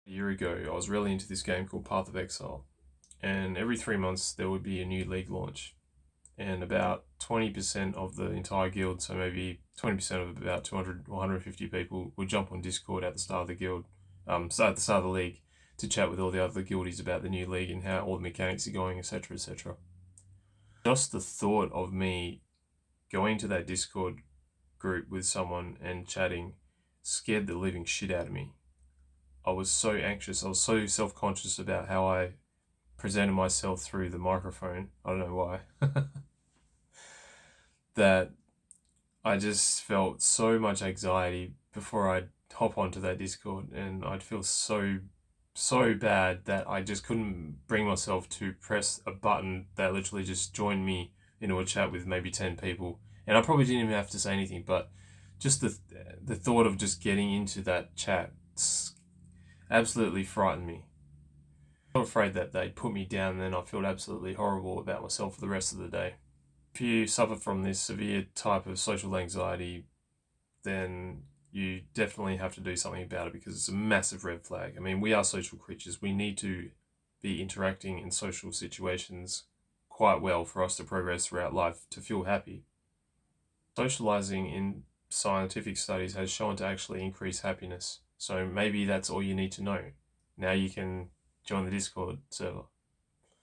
A year ago, I was really into this game called Path of Exile, and every 3 months there would be a new league launch, and about 20% of the entire guild, so maybe 20% of about 200 or 150 people, would jump on Discord at the start of the guild, at the start of the league, to chat with all the other guildies about the new league and how all the mechanics are going, etc., etc. Just the thought of me going to that Discord group with someone and chatting scared the living shit out of me. I was so anxious. I was so self conscious about how I presented myself through the microphone. I don't know why. That I just felt so much anxiety before I'd hop onto that Discord, and I'd feel so bad that I just couldn't bring myself to press a button that literally just joined me into a chat with maybe 10 people. And I probably didn't even have to say anything, but just the thought of just getting into that chat absolutely frightened me. I'm afraid that they'd put me down, and then I felt absolutely horrible about myself for the rest of the day. If you suffer from this severe type of social anxiety, then you definitely have to do something about it, because it's a massive red flag. I mean, we are social creatures. We need to be interacting in social situations quite well for us to progress throughout life, to feel happy. Socializing in scientific studies has shown to actually increase happiness. So maybe that's all you need to know. Now you can join the Discord server.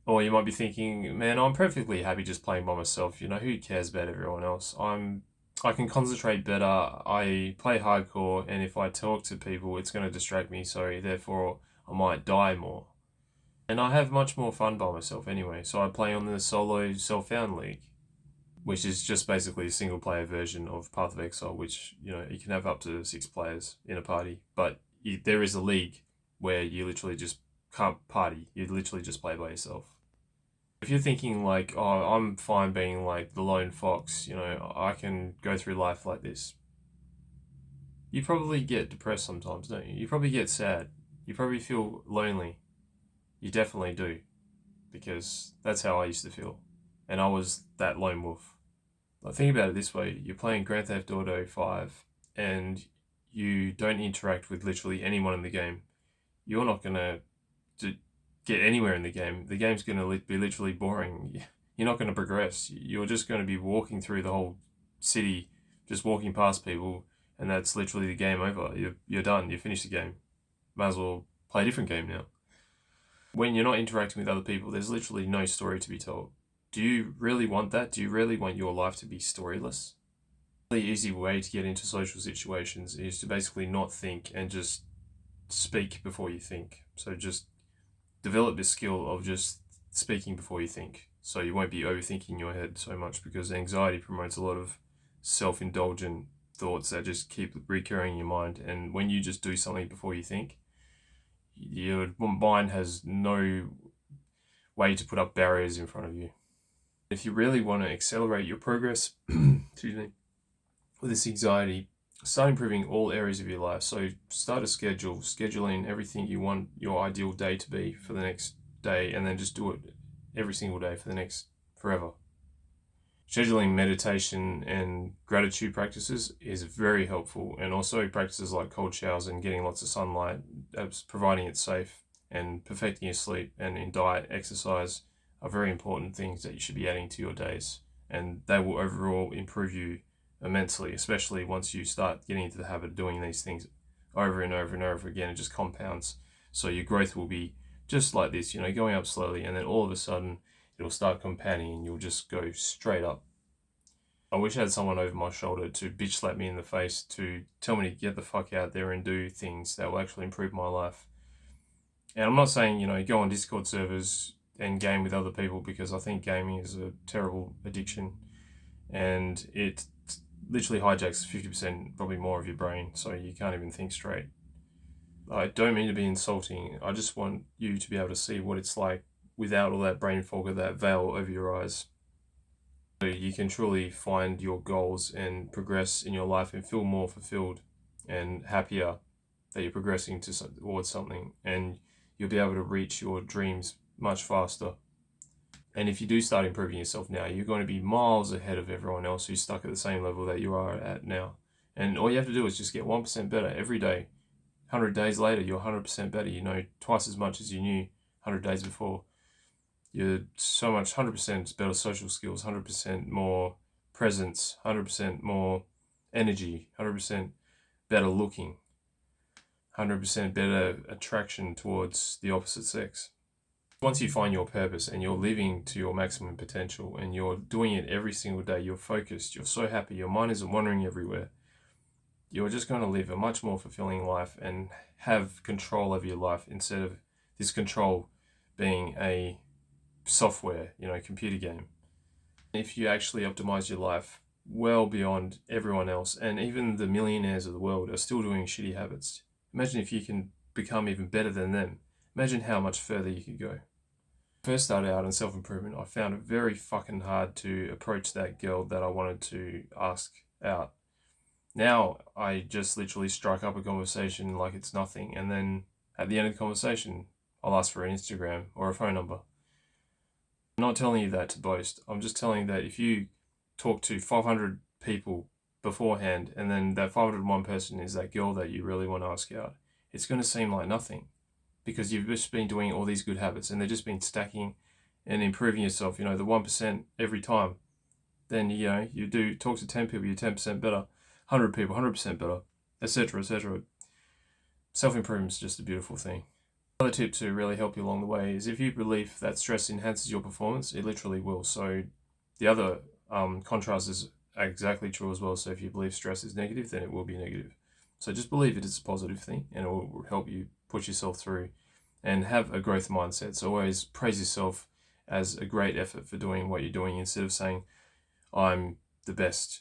Or you might be thinking, man, I'm perfectly happy just playing by myself. You know, who cares about everyone else? I can concentrate better. I play hardcore, and if I talk to people, it's going to distract me. So therefore, I might die more. And I have much more fun by myself anyway. So I play on the solo self-found league, which is just basically a single player version of Path of Exile, which, you know, you can have up to 6 players in a party. But there is a league where you literally just can't party. You literally just play by yourself. If you're thinking like, oh, I'm fine being like the lone fox, you know, I can go through life like this, you probably get depressed sometimes, don't you? You probably get sad. You probably feel lonely. You definitely do, because that's how I used to feel. And I was that lone wolf. Like, think about it this way: you're playing Grand Theft Auto 5 and you don't interact with literally anyone in the game. You're not going to get anywhere in the game. The game's going to be literally boring. You're not going to progress. You're just going to be walking through the whole city, just walking past people, and that's literally the game over. You're done. You finished the game. Might as well play a different game now. When you're not interacting with other people, there's literally no story to be told. Do you really want that? Do you really want your life to be storyless? The easy way to get into social situations is to basically not think and just speak before you think. So just develop the skill of just speaking before you think. So you won't be overthinking your head so much, because anxiety promotes a lot of self-indulgent thoughts that just keep recurring in your mind. And when you just do something before you think, your mind has no way to put up barriers in front of you. If you really want to accelerate your progress, excuse me, with this anxiety, start improving all areas of your life. So start a schedule, scheduling everything you want your ideal day to be for the next day, and then just do it every single day for the next forever. Scheduling meditation and gratitude practices is very helpful, and also practices like cold showers and getting lots of sunlight, providing it safe, and perfecting your sleep and in diet, exercise are very important things that you should be adding to your days, and they will overall improve you immensely, especially once you start getting into the habit of doing these things over and over and over again. It just compounds. So your growth will be just like this, you know, going up slowly, and then all of a sudden it'll start compounding and you'll just go straight up. I wish I had someone over my shoulder to bitch slap me in the face, to tell me to get the fuck out there and do things that will actually improve my life. And I'm not saying, you know, go on Discord servers and game with other people, because I think gaming is a terrible addiction, and it literally hijacks 50%, probably more, of your brain, so you can't even think straight. I don't mean to be insulting. I just want you to be able to see what it's like without all that brain fog or that veil over your eyes. So you can truly find your goals and progress in your life and feel more fulfilled and happier that you're progressing towards something, and you'll be able to reach your dreams much faster. And if you do start improving yourself now, you're going to be miles ahead of everyone else who's stuck at the same level that you are at now. And all you have to do is just get 1% better every day. 100 days later, you're 100% better. You know twice as much as you knew 100 days before. You're so much 100% better social skills, 100% more presence, 100% more energy, 100% better looking, 100% better attraction towards the opposite sex. Once you find your purpose and you're living to your maximum potential and you're doing it every single day, you're focused, you're so happy, your mind isn't wandering everywhere, you're just going to live a much more fulfilling life and have control over your life instead of this control being a software, computer game. If you actually optimize your life well beyond everyone else, and even the millionaires of the world are still doing shitty habits, imagine if you can become even better than them. Imagine how much further you could go. First started out in self-improvement, I found it very fucking hard to approach that girl that I wanted to ask out. Now I just literally strike up a conversation like it's nothing, and then at the end of the conversation, I'll ask for an Instagram or a phone number. I'm not telling you that to boast. I'm just telling you that if you talk to 500 people beforehand, and then that 501 person is that girl that you really want to ask out, it's going to seem like nothing, because you've just been doing all these good habits and they've just been stacking and improving yourself, the 1% every time. Then, you do talk to 10 people, you're 10% better, 100 people, 100% better, etc., etc. Self-improvement is just a beautiful thing. Another tip to really help you along the way is if you believe that stress enhances your performance, it literally will. So the other contrast is exactly true as well. So if you believe stress is negative, then it will be negative. So just believe it is a positive thing and it will help you push yourself through and have a growth mindset. So always praise yourself as a great effort for doing what you're doing instead of saying, I'm the best